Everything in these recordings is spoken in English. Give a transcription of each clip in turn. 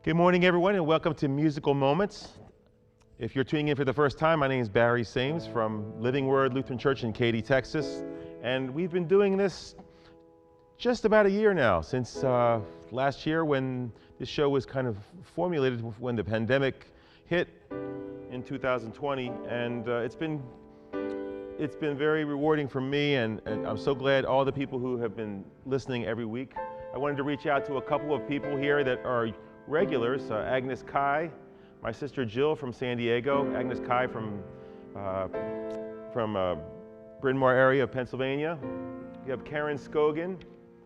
Good morning, everyone, and welcome to Musical Moments. If you're tuning in for the first time, my name is Barry Sames from Living Word Lutheran Church in Katy, Texas. And we've been doing this just about a year now, since last year when this show was kind of formulated when the pandemic hit in 2020. And it's been very rewarding for me, and I'm so glad all the people who have been listening every week. I wanted to reach out to a couple of people here that are regulars, Agnes Kai, my sister Jill from San Diego, Agnes Kai from Bryn Mawr area of Pennsylvania. We have Karen Scogan.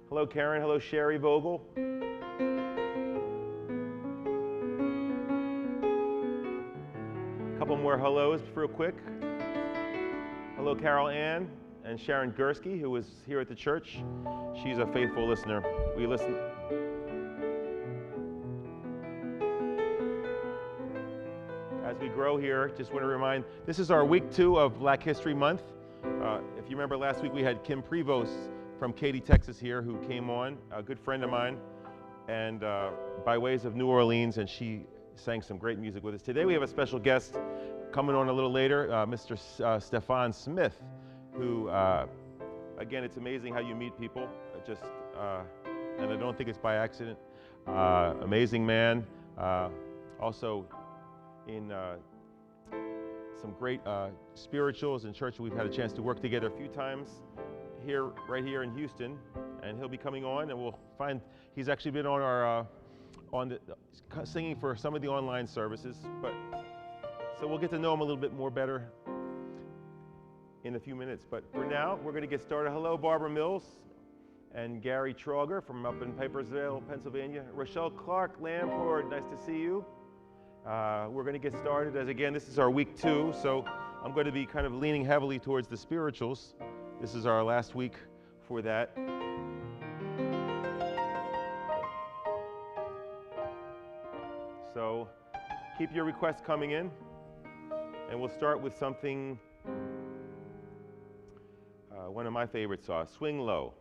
Hello, Karen. Hello, Sherry Vogel. A couple more hellos real quick. Hello, Carol Ann and Sharon Gursky, who was here at the church. She's a faithful listener. We listen. As we grow here, just want to remind, this is our week 2 of Black History Month. If you remember last week, we had Kim Prevost from Katy, Texas here, who came on, a good friend of mine, and by ways of New Orleans, and she sang some great music with us. Today we have a special guest coming on a little later, Mr. Stefan Smith, who, again, it's amazing how you meet people, and I don't think it's by accident. Amazing man, also in some great spirituals in church. We've had a chance to work together a few times here, right here in Houston, and he'll be coming on, and we'll find he's actually been on our singing for some of the online services, so we'll get to know him a little bit more better in a few minutes. But for now, we're going to get started. Hello, Barbara Mills and Gary Trauger from up in Pipersville, Pennsylvania. Rochelle Clark Lamport, nice to see you. We're going to get started, as again, this is our week 2, so I'm going to be kind of leaning heavily towards the spirituals. This is our last week for that. So keep your requests coming in, and we'll start with something, one of my favorite songs, Swing Low.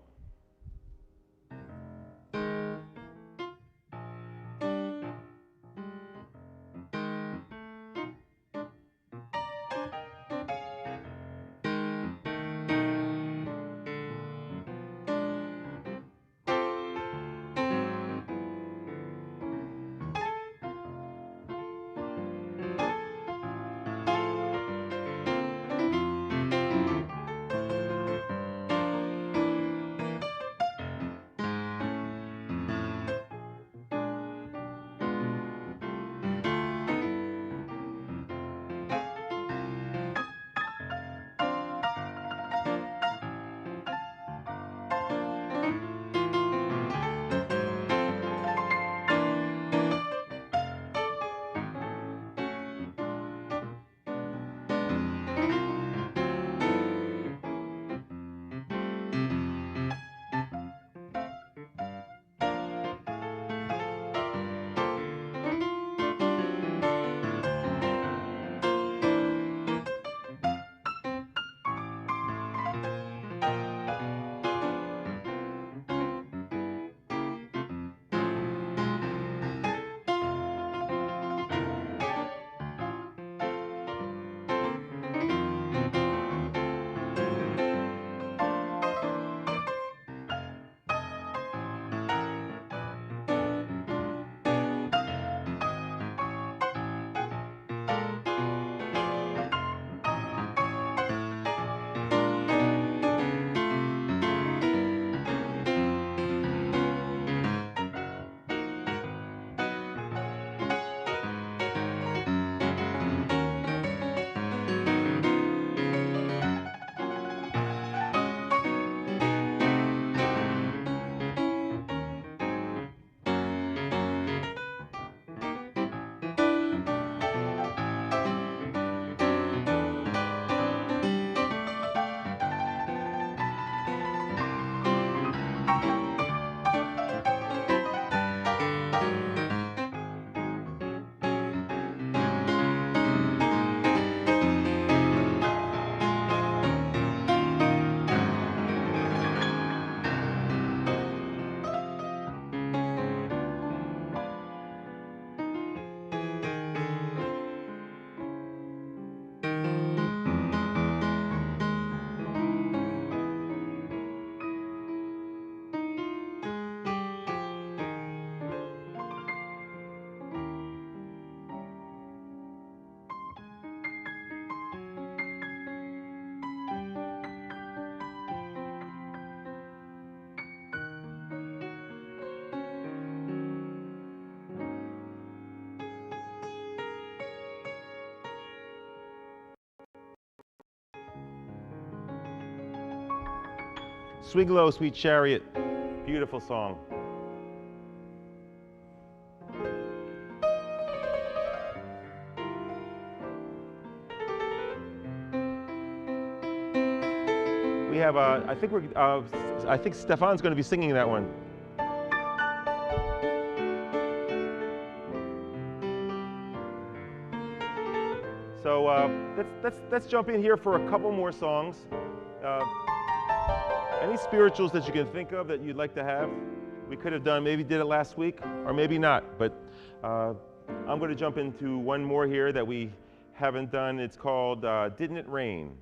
Swing Low, Sweet Chariot. Beautiful song. We have, I think Stefan's going to be singing that one. So let's jump in here for a couple more songs. Any spirituals that you can think of that you'd like to have? We could have done, maybe did it last week, or maybe not. But I'm going to jump into one more here that we haven't done. It's called Didn't It Rain?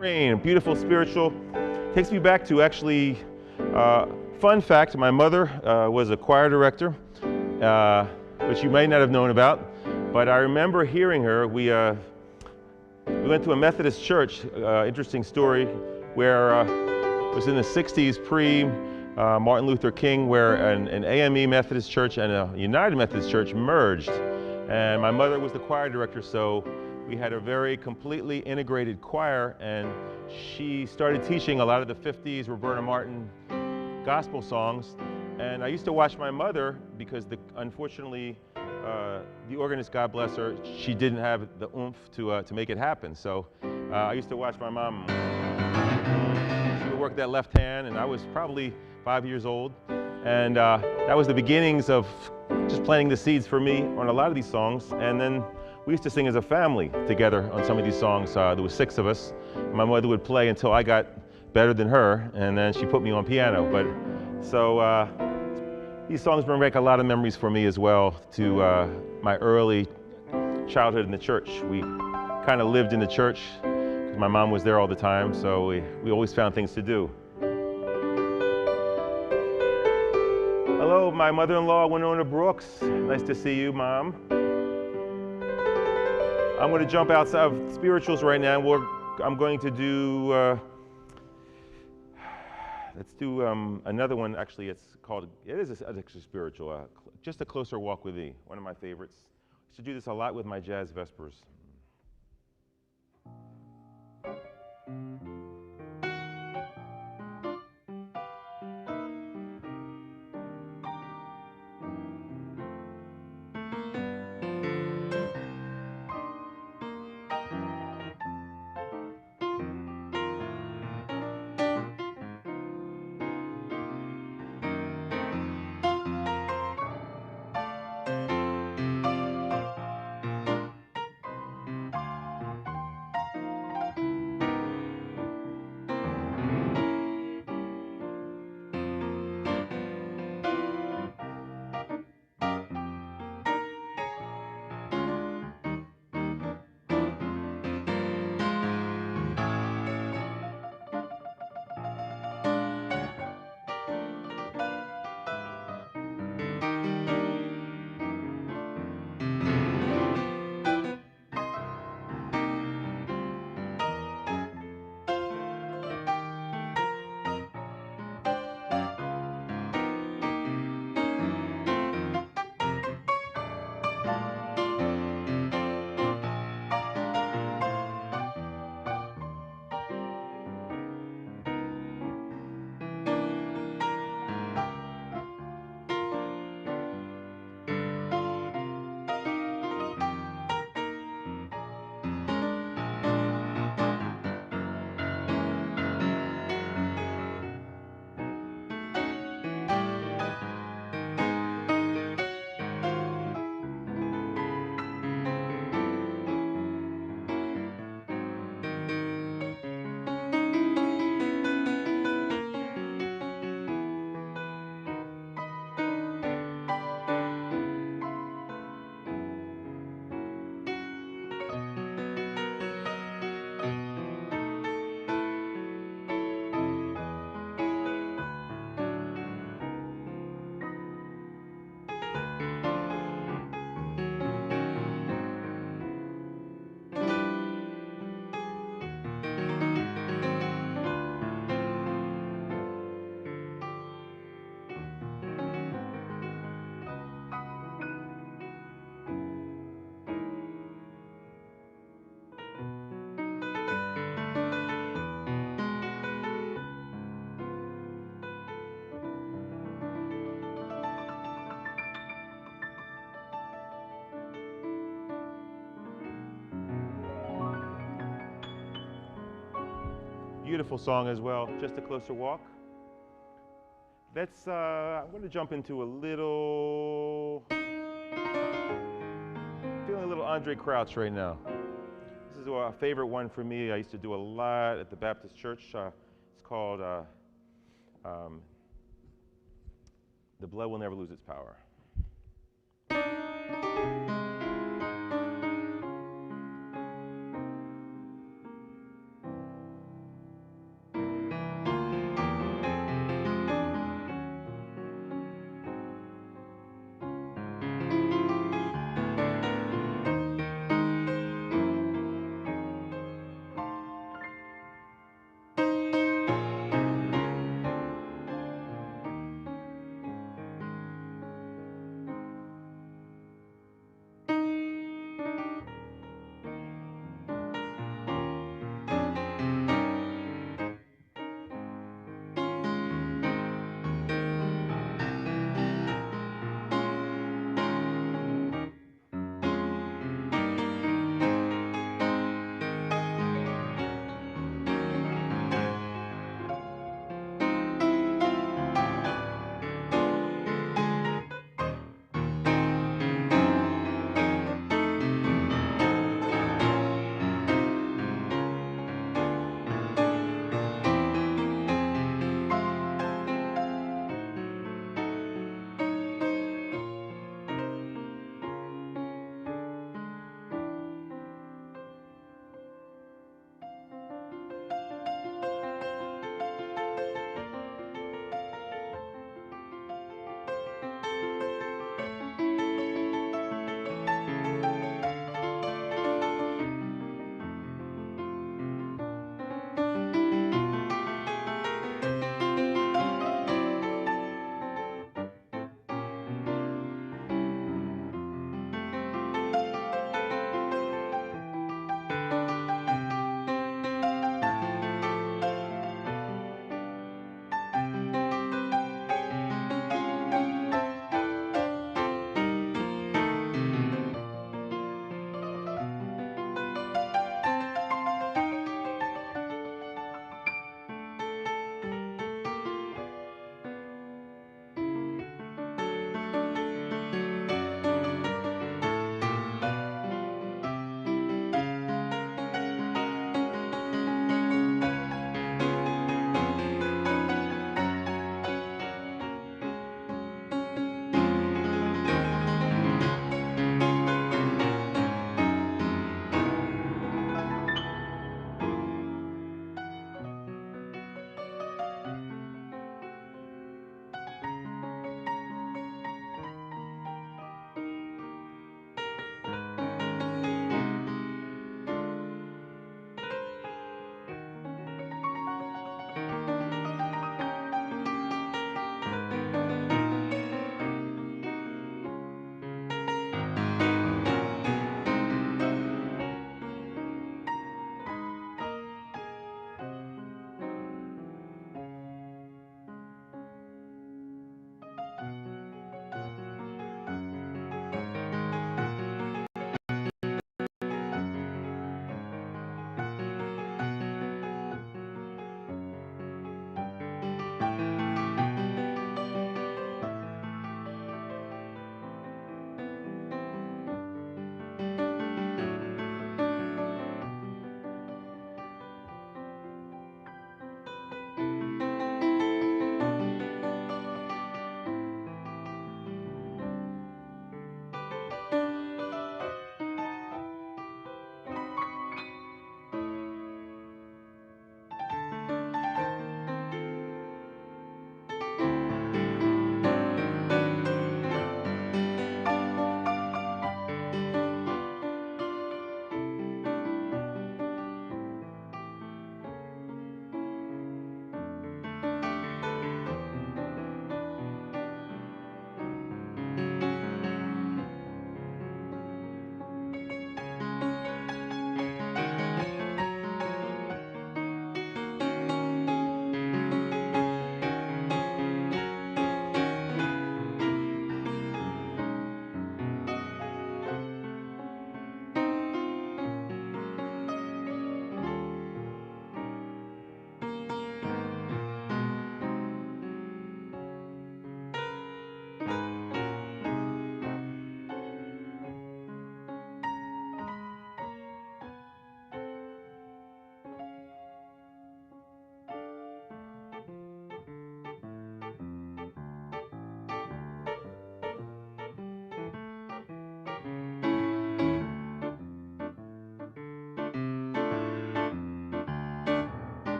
Rain, beautiful spiritual. Takes me back to actually, fun fact, my mother was a choir director, which you may not have known about, but I remember hearing her. We went to a Methodist church, interesting story, where it was in the 60s, pre-Martin Luther King, where an AME Methodist church and a United Methodist church merged. And my mother was the choir director, so we had a very completely integrated choir, and she started teaching a lot of the 50s Roberta Martin gospel songs. And I used to watch my mother because unfortunately the organist, God bless her, she didn't have the oomph to make it happen. So I used to watch my mom. She would work that left hand, and I was probably 5 years old. And that was the beginnings of just planting the seeds for me on a lot of these songs. And then we used to sing as a family together on some of these songs. There was 6 of us. My mother would play until I got better than her, and then she put me on piano. But so these songs bring back a lot of memories for me as well to my early childhood in the church. We kind of lived in the church because my mom was there all the time, so we always found things to do. Hello, my mother-in-law, Winona Brooks. Nice to see you, Mom. I'm going to jump outside of spirituals right now. I'm going to do, let's do another one. Actually, it is actually spiritual, Just a Closer Walk with Thee, one of my favorites. I used to do this a lot with my jazz vespers. Beautiful song as well, Just a Closer Walk. I'm going to jump into feeling a little Andre Crouch right now. This is a favorite one for me. I used to do a lot at the Baptist church. It's called The Blood Will Never Lose Its Power.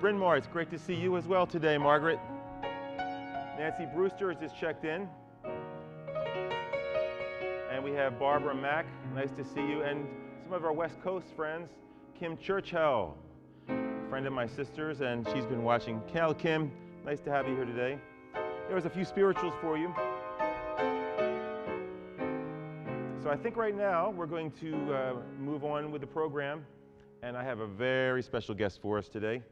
Bryn Mawr, it's great to see you as well today, Margaret. Nancy Brewster has just checked in. And we have Barbara Mack, nice to see you. And some of our West Coast friends, Kim Churchill, friend of my sister's, and she's been watching. Kim, nice to have you here today. There was a few spirituals for you. So I think right now we're going to move on with the program, and I have a very special guest for us today.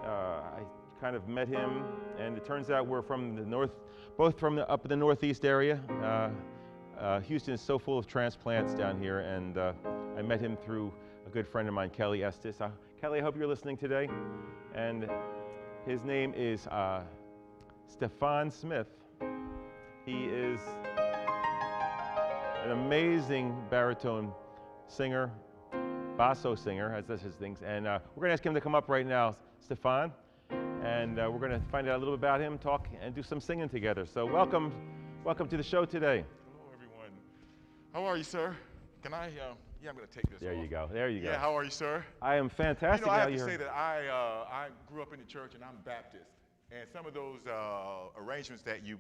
I kind of met him, and it turns out we're from the north, both from up in the Northeast area. Houston is so full of transplants down here, and I met him through a good friend of mine, Kelly Estes. Kelly, I hope you're listening today. And his name is Stefan Smith. He is an amazing baritone singer, basso singer, as that's his things. And we're going to ask him to come up right now, Stefan. And we're going to find out a little bit about him, talk, and do some singing together. So welcome to the show today. Hello, everyone. How are you, sir? Can I, yeah, I'm going to take this There off. you go, there you go. Yeah, how are you, sir? I am fantastic. You know, I have to say that I grew up in the church, and I'm Baptist. And some of those arrangements that you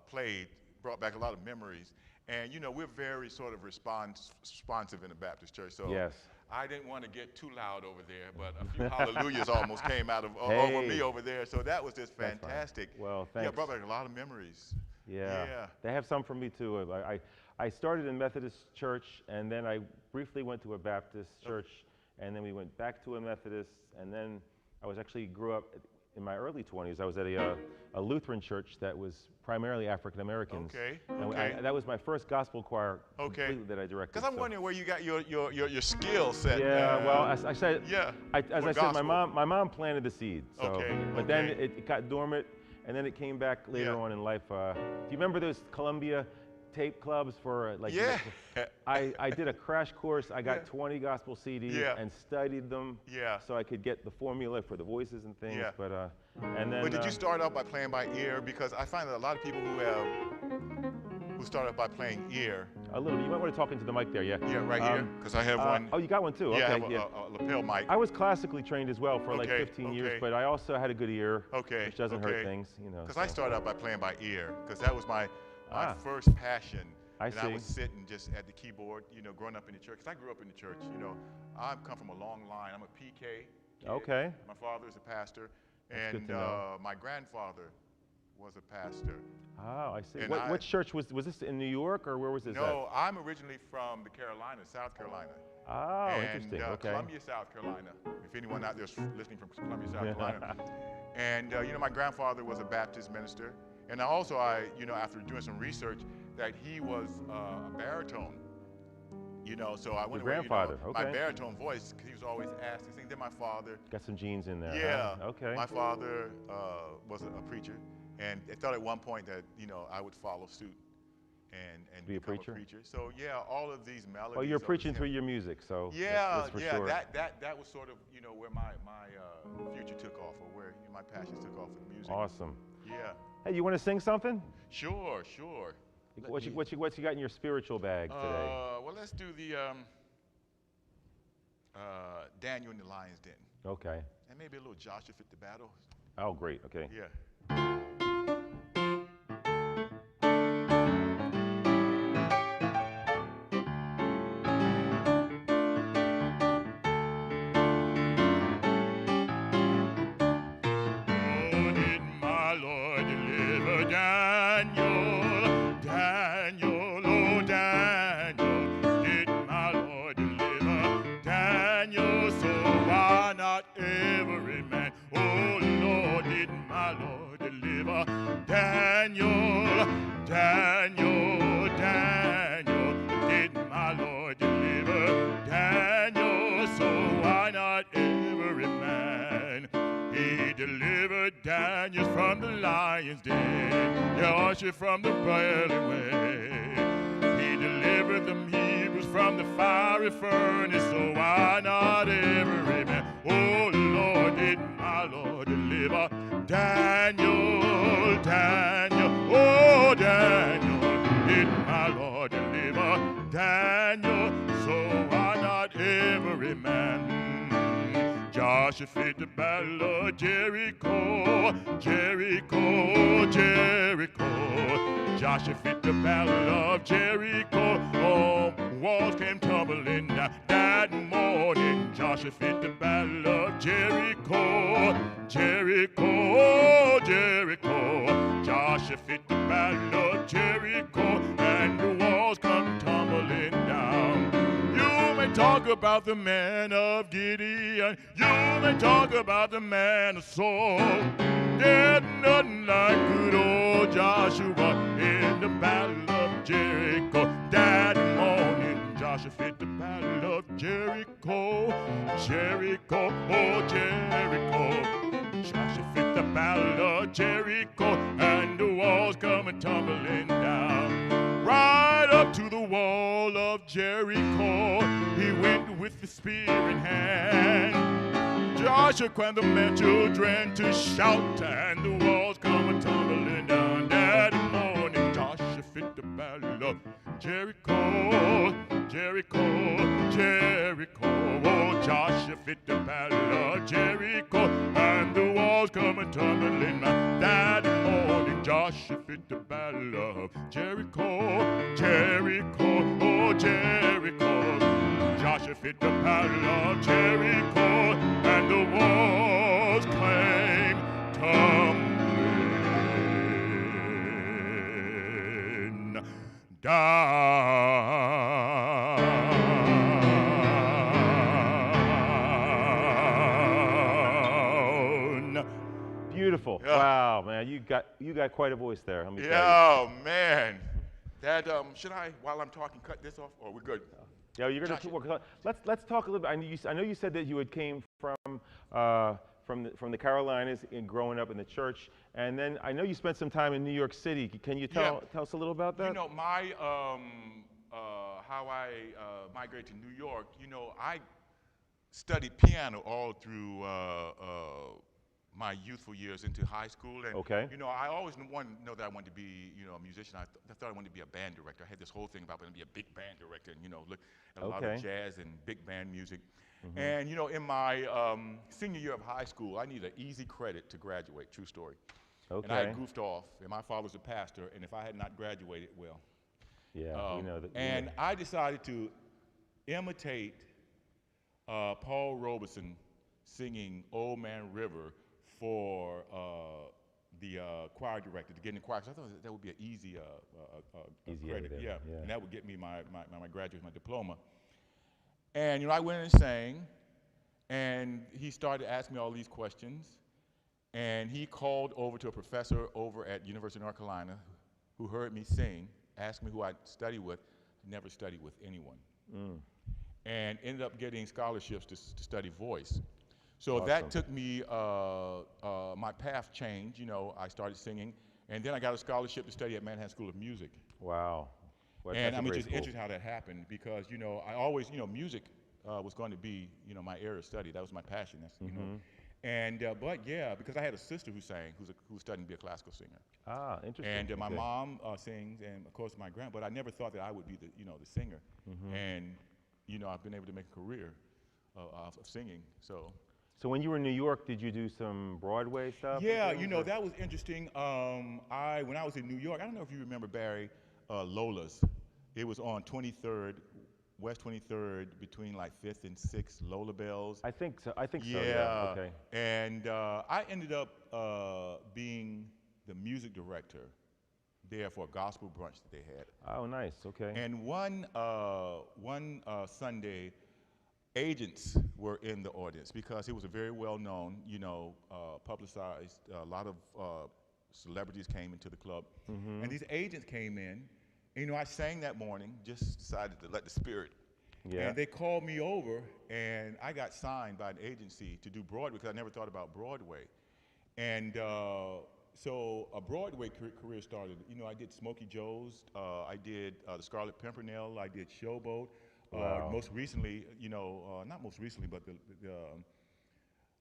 played brought back a lot of memories. And, you know, we're very sort of responsive in the Baptist church. So yes. I didn't want to get too loud over there, but a few hallelujahs almost came out of over me over there. So that was just fantastic. Well, thanks. Yeah, brought back a lot of memories. Yeah. Yeah. They have some for me too. I started in Methodist church, and then I briefly went to a Baptist church, and then we went back to a Methodist, and then I grew up in my early 20s. I was at a Lutheran church that was primarily African Americans. Okay. And that was my first gospel choir completely that I directed. Because I'm wondering where you got your skill set. Yeah, well, as I said, yeah. As I said, my mom planted the seed. So, okay. But then it got dormant, and then it came back later on in life. Do you remember those Columbia tape clubs for like? Yeah. I did a crash course. I got 20 gospel CDs and studied them. Yeah. So I could get the formula for the voices and things. Yeah. But and then. But did you start out by playing by ear? Because I find that a lot of people who start out by playing ear. A little. You might want to talk into the mic there. Yeah. Yeah, right here. Because I have one. Oh, you got one too. Yeah, Okay. I have a lapel mic. I was classically trained as well for like 15 years, but I also had a good ear, which doesn't hurt things, you know. Because I started out by playing by ear, because that was my first passion. I was sitting just at the keyboard, you know, growing up in the church. Because I grew up in the church, you know. I come from a long line. I'm a PK kid. Okay. My father is a pastor, That's and my grandfather was a pastor. Oh, I see. And What church was this in New York, or where was this No, I'm originally from the Carolinas, South Carolina. Oh, interesting. Okay. Columbia, South Carolina. If anyone out there is listening from Columbia, South Carolina. And you know, my grandfather was a Baptist minister, and also you know, after doing some research, that he was a baritone. You know, so I went. Your grandfather, my baritone voice, because he was always asked to sing. Then my father. Got some genes in there. Yeah. Huh? Okay. My father was a preacher, and I thought at one point that, you know, I would follow suit and be a become preacher. So yeah, all of these melodies. Well, you're preaching through your music, so yeah, that's for sure. That was sort of, you know, where my future took off, or where my passions took off with music. Awesome. Yeah. Hey, you want to sing something? Sure. What you got in your spiritual bag today? Well, let's do the Daniel in the Lion's Den. Okay. And maybe a little Joshua Fit the Battle. Oh, great. Okay. Yeah. Daniel from the lion's den, Joshua from the boiling way. He delivered the Hebrews from the fiery furnace, so why not every man? Oh Lord, did my Lord deliver Daniel, Daniel, oh Daniel, did my Lord deliver Daniel, so why not every man? Joshua fit the battle of Jericho, Jericho, Jericho. Joshua fit the battle of Jericho. Oh, walls came tumbling down that morning. Joshua fit the battle of Jericho, Jericho, Jericho. Joshua fit the battle of Jericho, and the walls come tumbling down. You may talk about the man of Gideon, you may talk about the man of Saul. There's nothing like good old Joshua in the battle of Jericho. That morning, Joshua fit the battle of Jericho, Jericho, oh Jericho. Joshua fit the battle of Jericho, and the walls coming tumbling down. Right up to the wall of Jericho, he went with the spear in hand. Joshua commanded the men children to shout, and the walls come tumbling down. That morning, Joshua fit the battle of Jericho, Jericho, Jericho. Oh, Joshua fit the battle of Jericho, and the walls come tumbling down. That morning, Joshua fit the battle of Jericho, Jericho, oh, Jericho. Joshua fit the battle of Jericho, and the walls came tumbling down. Beautiful. Yeah. Wow, man, you got quite a voice there. Let me tell you. Oh man, that should I, while I'm talking, cut this off, or we're good? Yeah, you're going to work. Let's talk a little bit. I know you said that you had came from the Carolinas and growing up in the church, and then I know you spent some time in New York City. Can you tell us a little about that? You know, my how I migrated to New York. You know, I studied piano all through my youthful years into high school, and you know, I always wanted to know that I wanted to be, you know, a musician. I thought I wanted to be a band director. I had this whole thing about wanting to be a big band director, and you know, look at a lot of jazz and big band music. And you know, in my senior year of high school, I needed an easy credit to graduate. True story. And I had goofed off, and my father was a pastor, and if I had not graduated, well, we know that. And I decided to imitate Paul Robeson singing "Old Man River" for the choir director to get in the choir. So I thought that would be an easy credit, and that would get me my graduate, my diploma. And you know, I went and sang, and he started asking me all these questions, and he called over to a professor over at University of North Carolina who heard me sing, asked me who I'd studied with. Never studied with anyone, and ended up getting scholarships to study voice. So that took me, my path changed. You know, I started singing, and then I got a scholarship to study at Manhattan School of Music. Wow. Well, and I mean, just interesting how that happened, because, you know, I always, you know, music was going to be, you know, my area of study. That was my passion, that's, you know. And, but yeah, because I had a sister who sang, who was studying to be a classical singer. Ah, interesting. And my mom sings, and of course my but I never thought that I would be the, you know, the singer. And, you know, I've been able to make a career of singing, so. So when you were in New York, did you do some Broadway stuff? Yeah, you know, that was interesting. When I was in New York, I don't know if you remember, Barry, Lola's. It was on 23rd, West 23rd, between like 5th and 6th, Lola Bells. I think so, yeah. Okay. And I ended up being the music director there for a gospel brunch that they had. Oh, nice, okay. And one Sunday, agents were in the audience because it was a very well-known, you know, publicized. A lot of celebrities came into the club, and these agents came in. And, you know, I sang that morning. Just decided to let the spirit. Yeah. And they called me over, and I got signed by an agency to do Broadway because I never thought about Broadway. And so a Broadway career started. You know, I did Smokey Joe's. I did the Scarlet Pimpernel. I did Showboat. Wow. Most recently, you know, not most recently, but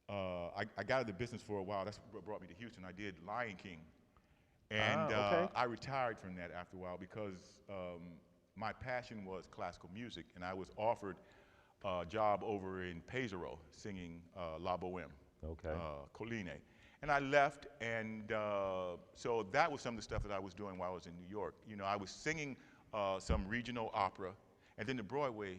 I got out of the business for a while. That's what brought me to Houston. I did Lion King. And I retired from that after a while because my passion was classical music, and I was offered job over in Pesaro singing La Boheme, Okay. Colline. And I left, and so that was some of the stuff that I was doing while I was in New York. You know, I was singing some regional opera, and then the Broadway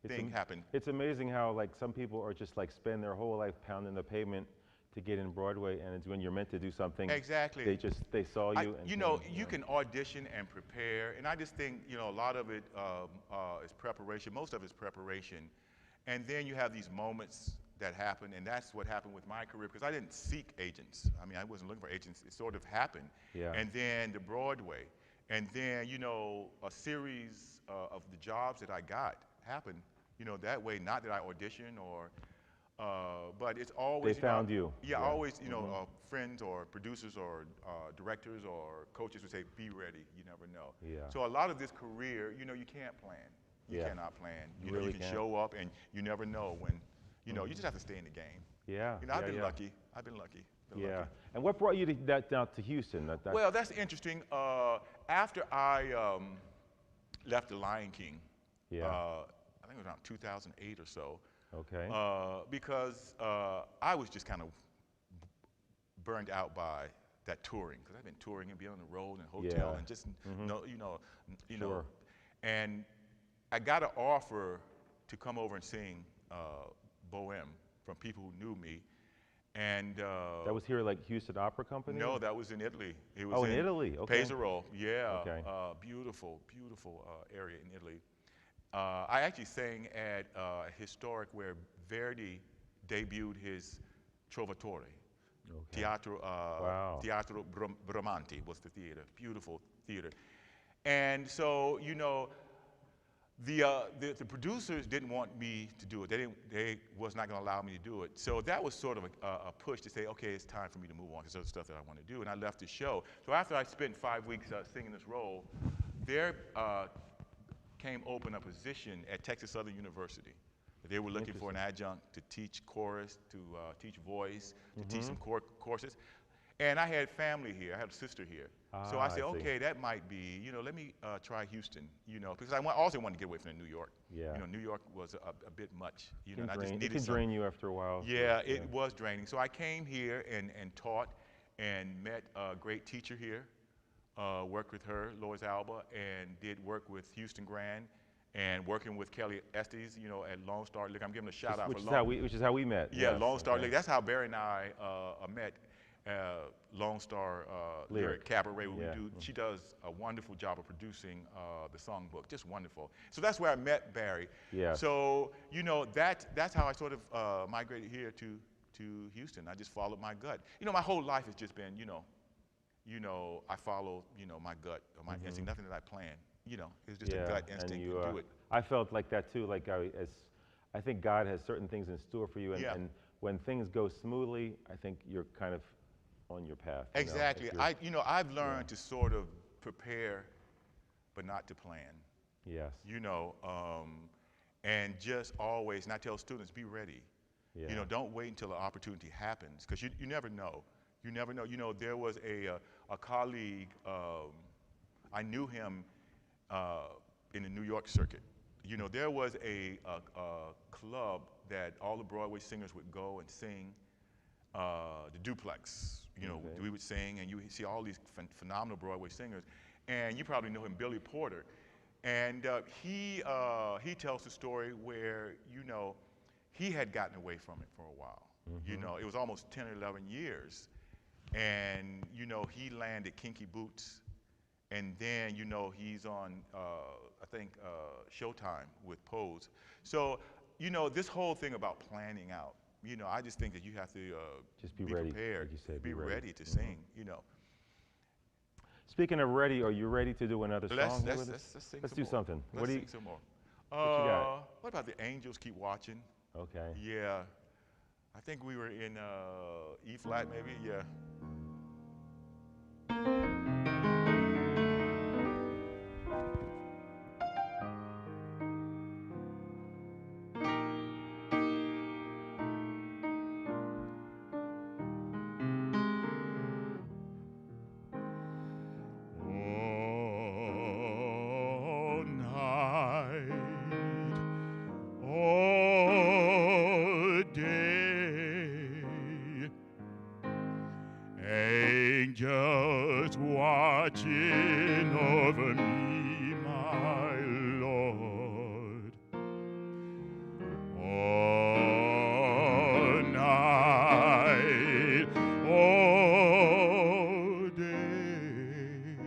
thing happened. It's amazing how like some people are just like spend their whole life pounding the pavement to get in Broadway, and it's when you're meant to do something. Exactly. They saw you. You know, you can audition and prepare, and I just think, you know, a lot of it is preparation. Most of it is preparation, and then you have these moments that happen, and that's what happened with my career, because I didn't seek agents. I mean, I wasn't looking for agents. It sort of happened. Yeah. And then the Broadway, and then, you know, a series of the jobs that I got happened, you know, that way. Not that I auditioned or, but it's always. They found you. Yeah, always, you know, friends or producers or directors or coaches would say, be ready, you never know. Yeah. So a lot of this career, you know, you can't plan. You cannot plan. You know, really you can can't. show up and you never know when, you know, you just have to stay in the game. Yeah. You know, I've been lucky. I've been lucky. Yeah. And what brought you down to Houston? Well, that's interesting. After I left The Lion King, I think it was around 2008 or so. Okay. Because I was just kind of burned out by that touring, because I've been touring and being on the road and hotel and just you know, and I got an offer to come over and sing Boheme from people who knew me, and that was here, like Houston Opera Company? No, that was in Italy. It was in Italy. Okay. Pesaro, yeah. Okay. Beautiful area in Italy. I actually sang at a historic where Verdi debuted his Trovatore. Okay. Teatro Bramante was the theater, beautiful theater. And so, you know, the producers didn't want me to do it. They was not going to allow me to do it. So that was sort of a push to say, okay, it's time for me to move on, because there's stuff that I want to do. And I left the show. So after I spent 5 weeks singing this role, there came open a position at Texas Southern University. They were looking for an adjunct to teach chorus, to teach voice, to teach some courses. And I had family here. I had a sister here. So I said, okay, that might be, you know, let me try Houston, you know, because I also wanted to get away from New York. Yeah. You know, New York was a bit much, you know, and I just needed It can drain you after a while. Yeah, it was draining. So I came here and taught and met a great teacher here, worked with her, Lois Alba, and did work with Houston Grand, and working with Kelly Estes, you know, at Lone Star Lick. I'm giving a shout out for which is how we met. Yeah, yes, Lone Star Lick. That's how Barry and I met. Lone Star Lyric Cabaret. She does a wonderful job of producing the songbook, just wonderful. So that's where I met Barry. Yeah. So you know that's how I sort of migrated here to Houston. I just followed my gut. You know, my whole life has just been, you know, I follow, you know, my gut or my instinct. Nothing that I plan. You know, it's just a gut instinct to do it. I felt like that too. Like I think God has certain things in store for you, and when things go smoothly, I think you're kind of on your path. Exactly. I've learned to sort of prepare, but not to plan. Yes. You know, and just always, and I tell students, be ready. Yeah. You know, don't wait until an opportunity happens, because you never know. You never know. You know, there was a colleague, I knew him in the New York circuit. You know, there was a club that all the Broadway singers would go and sing, the Duplex. You know, we would sing, and you see all these phenomenal Broadway singers. And you probably know him, Billy Porter. And he tells the story where, you know, he had gotten away from it for a while. You know, it was almost 10 or 11 years. And, you know, he landed Kinky Boots. And then, you know, he's on, I think, Showtime with Pose. So, you know, this whole thing about planning out, you know, I just think that you have to just be ready, prepared, like you said, be ready to sing, you know. Speaking of ready, are you ready to do another song? Let's do something. Let's sing some more. What you got? What about The Angels Keep Watching? Okay. Yeah. I think we were in E flat, maybe, yeah. Angels watching over me, my Lord, all night, all day.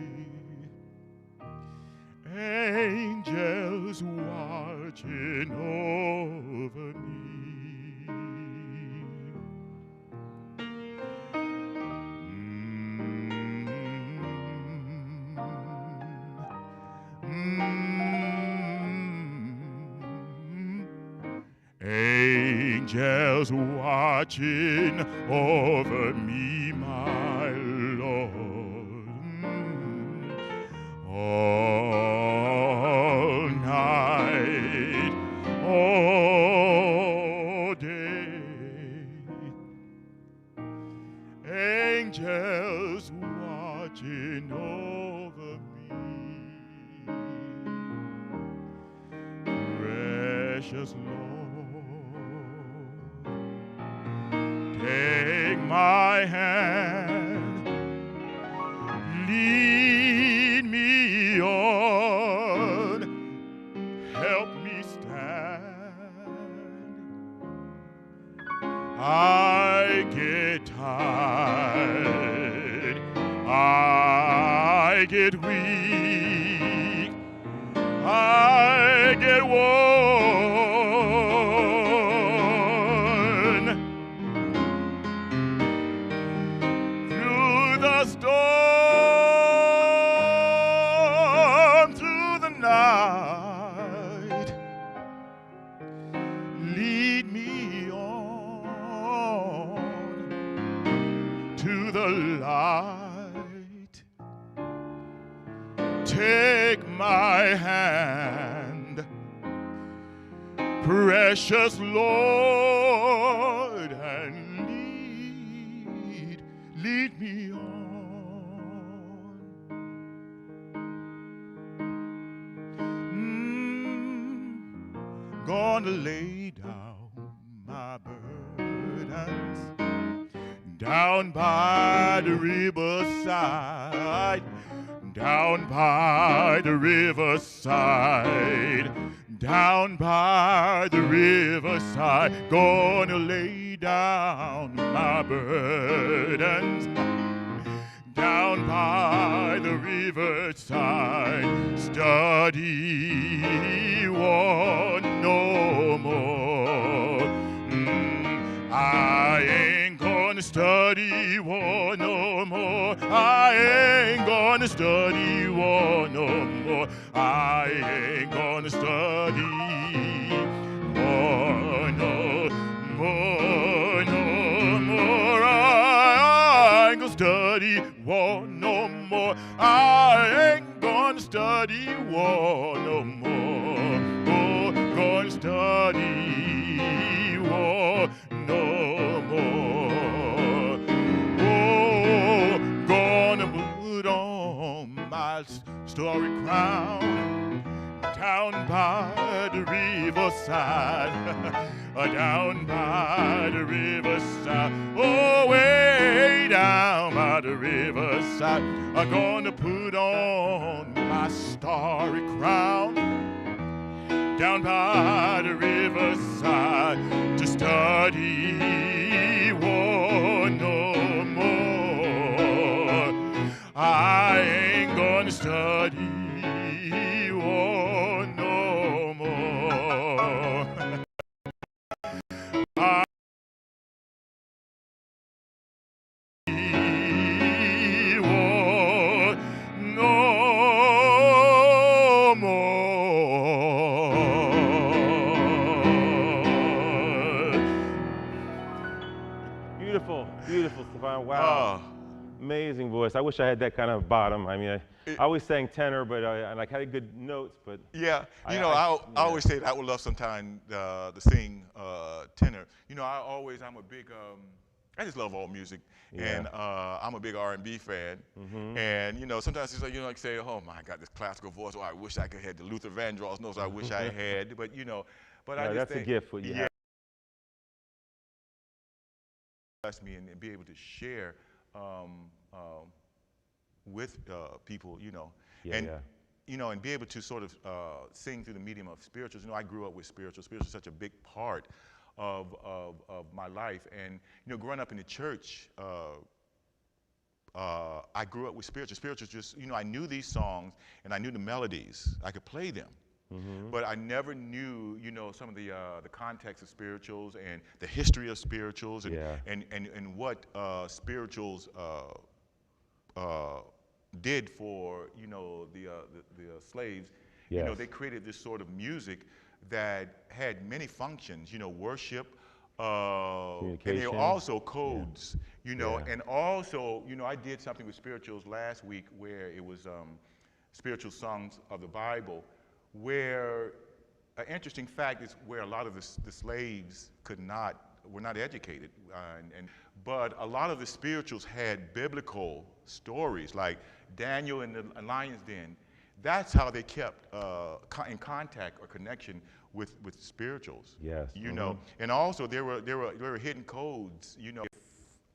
Angels watching over me. Angels watching over me, my Lord, all night, all day. Angels watching over me, precious Lord, take my hand, lead me on, help me stand. I get tired, I get weak, I get worn through the storm, through the night. Lead me on to the light. Take my hand, precious Lord, and lead me on. Gonna lay down my burdens down by the riverside, down by the riverside, down by the riverside. Gonna lay down my burdens down by the riverside. Study war no more. I ain't gonna study war no more. I ain't gonna study war no more. I ain't gonna study war no more, no more. I ain't gonna study war no more. I ain't gonna study war no more. Oh, gonna study war no more. Oh, gonna put on my starry crown down by the riverside, down by the riverside, oh, way down by the riverside. I'm gonna put on my starry crown down by the riverside to study war no more. I ain't gonna study war no more. I war no more. Beautiful, beautiful, Stefan. Wow. Amazing voice. I wish I had that kind of bottom. I mean, I always sang tenor, but I like had good notes. But yeah, you know, I always say that I would love sometime to sing tenor. You know, I'm a big, I just love all music, and I'm a big R&B fan. And you know, sometimes it's like, you know, like say, oh my God, this classical voice. Oh, I wish I could have the Luther Vandross notes. I wish I had, but you know, but I just that's think, a gift for you. Yeah. Bless me and be able to share um, um, with people, Yeah, and yeah. and be able to sort of sing through the medium of spirituals. I grew up with spirituals. Spirituals are such a big part of my life, and growing up in the church. I grew up with spirituals. Spirituals just, I knew these songs and I knew the melodies. I could play them. Mm-hmm. But I never knew, some of the context of spirituals and the history of spirituals and Yeah. and what spirituals did for the slaves. Yes. They created this sort of music that had many functions. Worship, and they were Communication. also codes. Yeah. And also, I did something with spirituals last week where it was spiritual songs of the Bible, where an interesting fact is where a lot of the slaves were not educated, but a lot of the spirituals had biblical stories, like Daniel in the lion's den. That's how they kept in contact or connection with spirituals. Yes. And also there were hidden codes.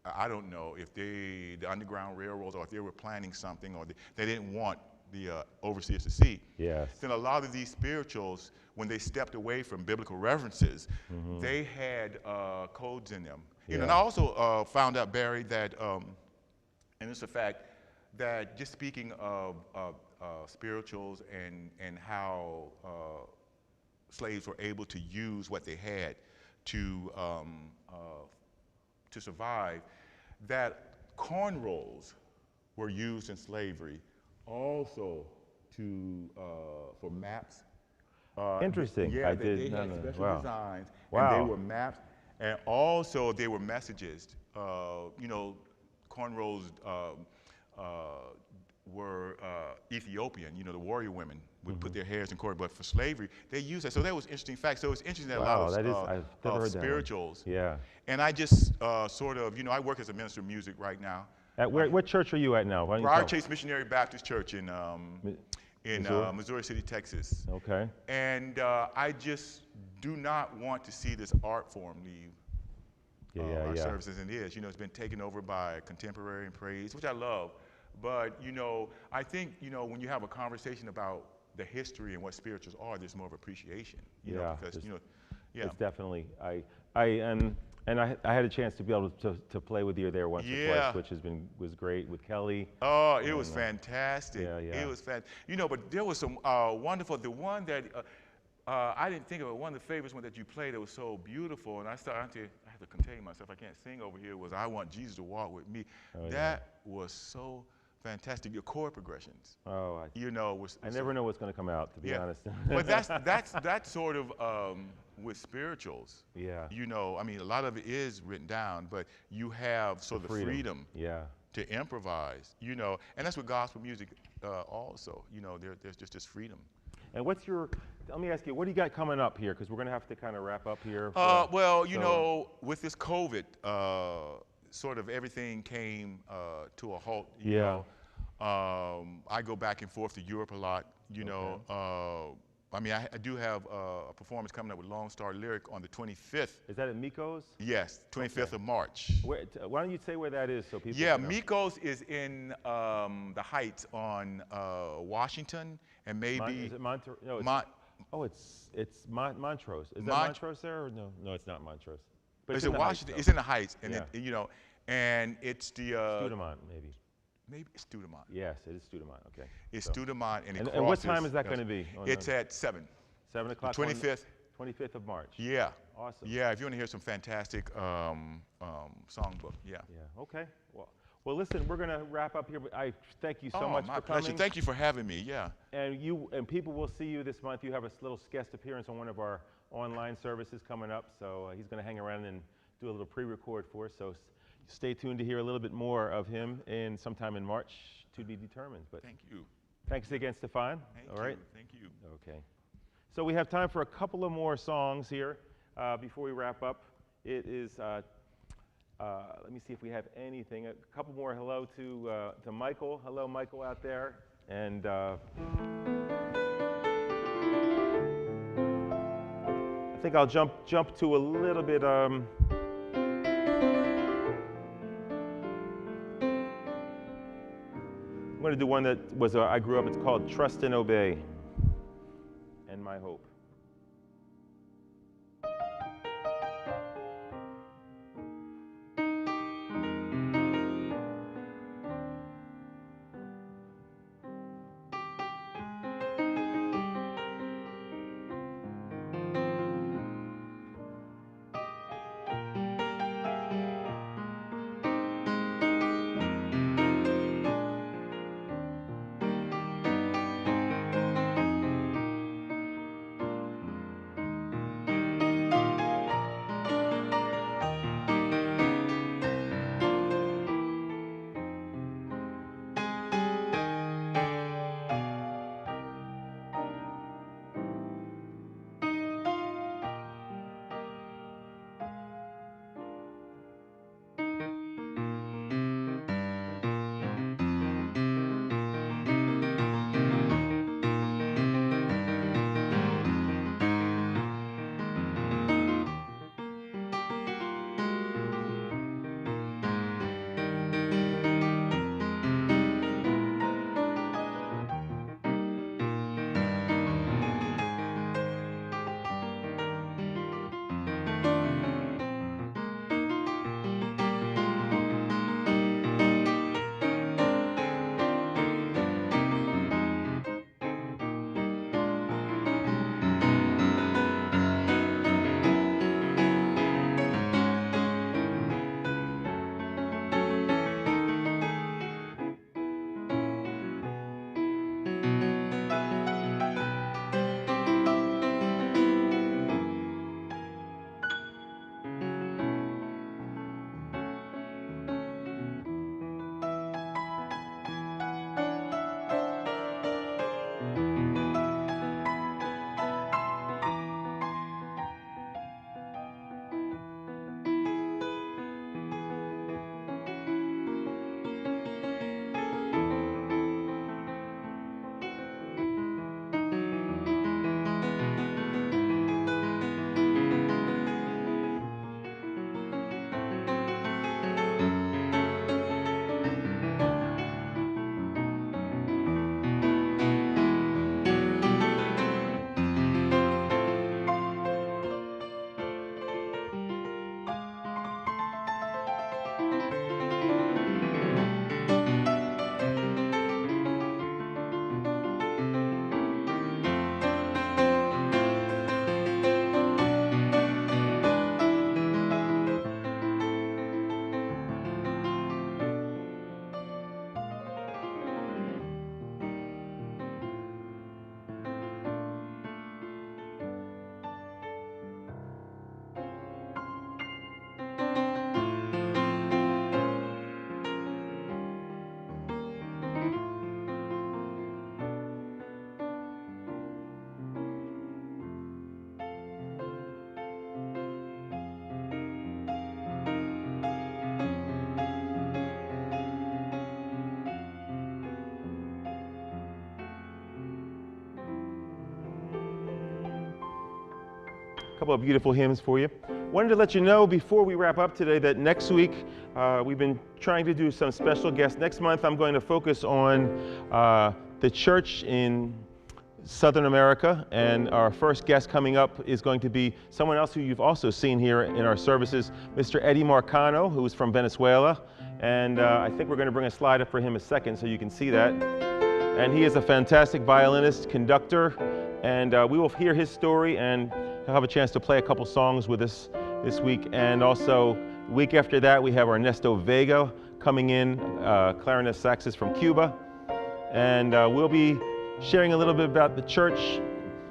I don't know if the Underground Railroads, or if they were planning something, or they didn't want the overseers to see. Yes. Then a lot of these spirituals, when they stepped away from biblical references, they had codes in them. And I also found out, Barry, that, and it's a fact, that just speaking of spirituals and how slaves were able to use what they had to survive, that cornrows were used in slavery also for maps. Interesting. Yeah, they did. had No. special Wow. designs, Wow. and they were maps, and also they were messages. Cornrows were Ethiopian. The warrior women would put their hairs in corn, but for slavery, they used that. So that was an interesting fact. So it's interesting that a lot Wow, of I've never heard that one. spirituals. Yeah. And I just sort of, I work as a minister of music right now. At what church are you at now? Why don't you Briar tell- Chase Missionary Baptist Church in Missouri? Missouri City, Texas. Okay. And I just do not want to see this art form leave our services, and it is. It's been taken over by contemporary and praise, which I love. But, I think, when you have a conversation about the history and what spirituals are, there's more of appreciation. Because, It's definitely. I had a chance to be able to play with you there once or twice, which was great with Kelly. Oh, it was fantastic. Yeah. It was fantastic. But there was some wonderful, the one that I didn't think of it, one of the favorites one that you played that was so beautiful, and I have to contain myself, I can't sing over here, was I Want Jesus to Walk With Me. That was so fantastic. Your chord progressions. Oh, I was never know what's going to come out, to be honest. But that's sort of with spirituals. Yeah. A lot of it is written down, but you have sort of the freedom to improvise, and that's with gospel music also. There's just this freedom. And let me ask you, what do you got coming up here? Because we're going to have to kind of wrap up here. With this COVID, sort of everything came to a halt. I go back and forth to Europe a lot. I do have a performance coming up with Lone Star Lyric on the 25th. Is that at Miko's? Yes, 25th of March. Why don't you say where that is so people Yeah, can know? Miko's is in the Heights on Washington, and maybe... Is it Montrose? No, it's Montrose. Is that Montrose there? Or no? No, it's not Montrose. But it's in in the Washington. Heights, It's in the Heights, and Yeah. and it's the... Studemont, maybe. Maybe it's Studemont. Yes, it is Studemont. Okay. It's Studemont, and it crosses... And what time is that going to be? It's at 7. 7 o'clock? 25th. 25th of March. Yeah. Awesome. Yeah, if you want to hear some fantastic songbook, yeah. Yeah, okay. Well, listen, we're going to wrap up here, but I thank you so much my for pleasure. coming. Thank you for having me, yeah. And people will see you this month. You have a little guest appearance on one of our online services coming up, so he's going to hang around and do a little pre-record for us, so stay tuned to hear a little bit more of him sometime in March, to be determined. But thank you. Thanks again, Stefan. All right. Thank you. Okay. So we have time for a couple of more songs here before we wrap up. It is, let me see if we have anything. A couple more hello to Michael. Hello, Michael, out there. And I think I'll jump to a little bit. going to do one that was I grew up. It's called Trust and Obey, and My Hope. Couple of beautiful hymns for you. Wanted to let you know before we wrap up today that next week we've been trying to do some special guests. Next month I'm going to focus on the church in Southern America, and our first guest coming up is going to be someone else who you've also seen here in our services, Mr. Eddie Marcano, who's from Venezuela, and I think we're going to bring a slide up for him a second so you can see that. And he is a fantastic violinist, conductor, and we will hear his story, and he'll have a chance to play a couple songs with us this week. And also, the week after that, we have Ernesto Vega coming in, clarinet saxist from Cuba, and we'll be sharing a little bit about the church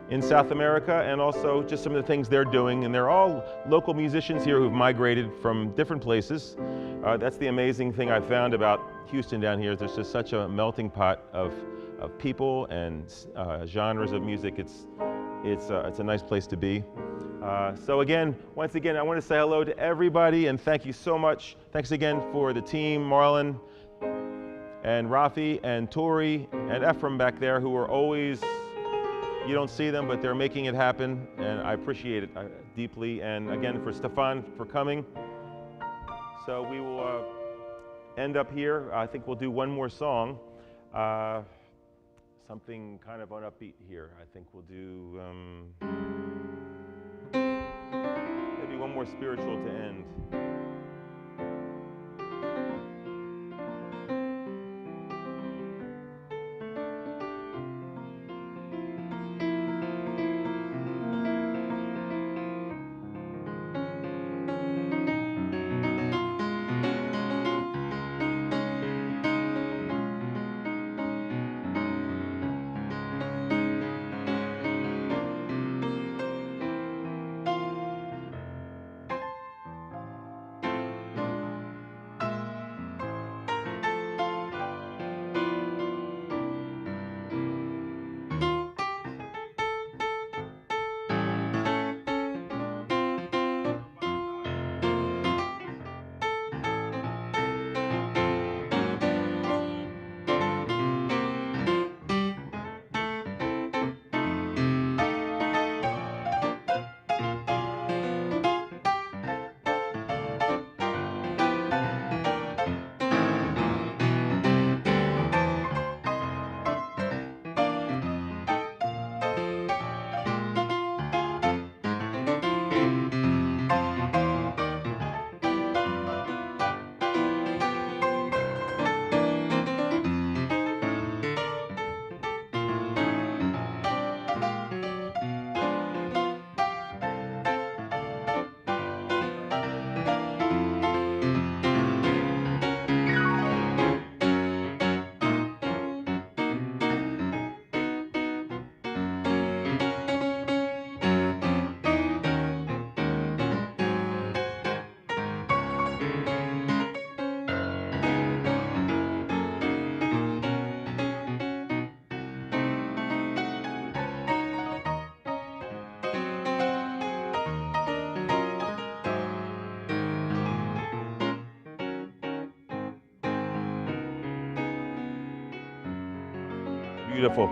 in South America and also just some of the things they're doing. And they're all local musicians here who've migrated from different places. That's the amazing thing I've found about Houston down here. There's just such a melting pot of people and genres of music. It's a nice place to be. So again, once again, I want to say hello to everybody and thank you so much. Thanks again for the team, Marlon and Rafi and Tori and Ephraim back there, who are always, you don't see them, but they're making it happen, and I appreciate it deeply. And again, for Stefan for coming. So we will end up here. I think we'll do one more song. Something kind of on upbeat here. I think we'll do maybe one more spiritual to end. Beautiful.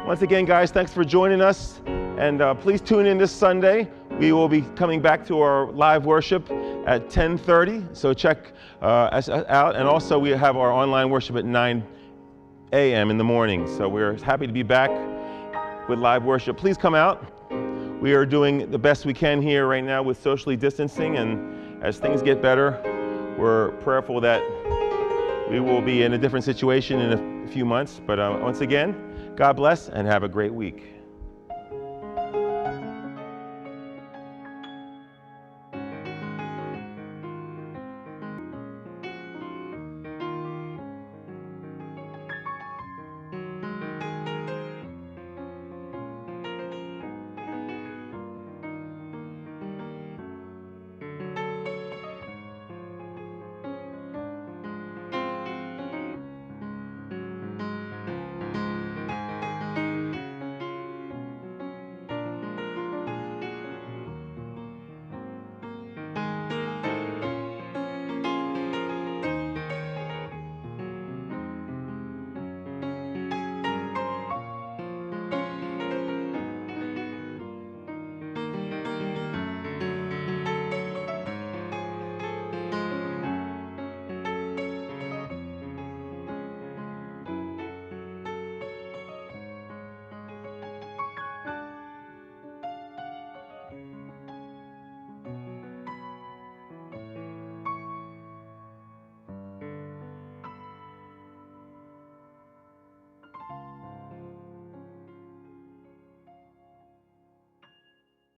Once again, guys, thanks for joining us. And please tune in this Sunday. We will be coming back to our live worship at 10:30. So check us out. And also we have our online worship at 9 a.m. in the morning. So we're happy to be back with live worship. Please come out. We are doing the best we can here right now with socially distancing. And as things get better, we're prayerful that we will be in a different situation in a few months. But once again, God bless and have a great week.